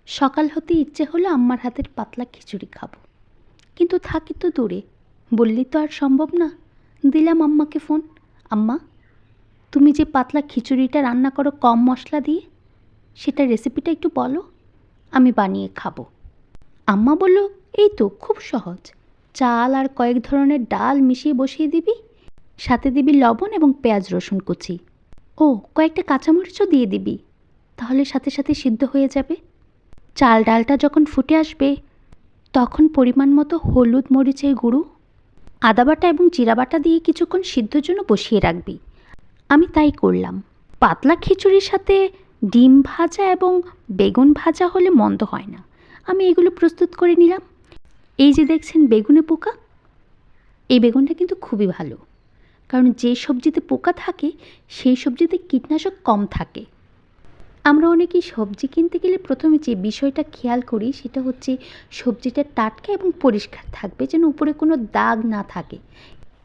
সকাল হতে ইচ্ছে হলো আম্মার হাতের পাতলা খিচুড়ি খাবো, কিন্তু থাকি তো দূরে, বললি তো আর সম্ভব না। দিলাম আম্মাকে ফোন। আম্মা, তুমি যে পাতলা খিচুড়িটা রান্না করো কম মশলা দিয়ে, সেটার রেসিপিটা একটু বলো, আমি বানিয়ে খাবো। আম্মা বলল, এই তো খুব সহজ, চাল আর কয়েক ধরনের ডাল মিশিয়ে বসিয়ে দিবি, সাথে দিবি লবণ এবং পেঁয়াজ রসুন কুচি, ও কয়েকটা কাঁচামরিচও দিয়ে দিবি, তাহলে সাথে সাথে সিদ্ধ হয়ে যাবে। চাল ডালটা যখন ফুটে আসবে তখন পরিমাণ মতো হলুদ মরিচের গুঁড়ো, আদা বাটা এবং জিরা বাটা দিয়ে কিছুক্ষণ সিদ্ধর জন্য বসিয়ে রাখবি। আমি তাই করলাম। পাতলা খিচুড়ির সাথে ডিম ভাজা এবং বেগুন ভাজা হলে মন্দ হয় না। আমি এগুলো প্রস্তুত করে নিলাম। এই যে দেখছেন বেগুনে পোকা, এই বেগুনটা কিন্তু খুবই ভালো, কারণ যে সবজিতে পোকা থাকে সেই সবজিতে কীটনাশক কম থাকে। আমরা অনেকেই সবজি কিনতে গেলে প্রথমে যে বিষয়টা খেয়াল করি সেটা হচ্ছে সবজিটা টাটকা এবং পরিষ্কার থাকবে, যেন উপরে কোনো দাগ না থাকে।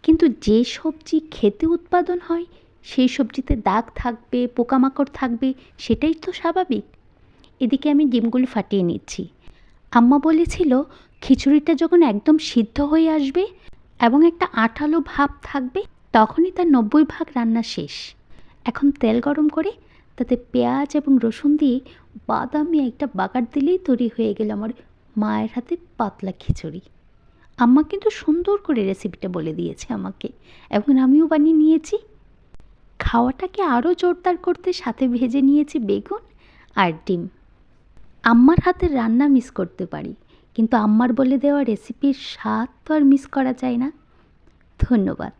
কিন্তু যে সবজি খেতে উৎপাদন হয় সেই সবজিতে দাগ থাকবে, পোকামাকড় থাকবে, সেটাই তো স্বাভাবিক। এদিকে আমি ডিমগুলো ফাটিয়ে নিচ্ছি। আম্মা বলেছিল খিচুড়িটা যখন একদম সিদ্ধ হয়ে আসবে এবং একটা আঠালো ভাব থাকবে তখনই তার 90 ভাগ রান্না শেষ। এখন তেল গরম করে তাতে পেঁয়াজ এবং রসুন দিয়ে বাদামি একটা বাগার দিলেই তৈরি হয়ে গেল আমার মায়ের হাতে পাতলা খিচুড়ি। আম্মা কিন্তু সুন্দর করে রেসিপিটা বলে দিয়েছে আমাকে, এবং আমিও বানিয়ে নিয়েছি। খাওয়াটাকে আরও জোরদার করতে সাথে ভেজে নিয়েছি বেগুন আর ডিম। আম্মার হাতের রান্না মিস করতে পারি, কিন্তু আম্মার বলে দেওয়া রেসিপির স্বাদ তো আর মিস করা যায় না। ধন্যবাদ।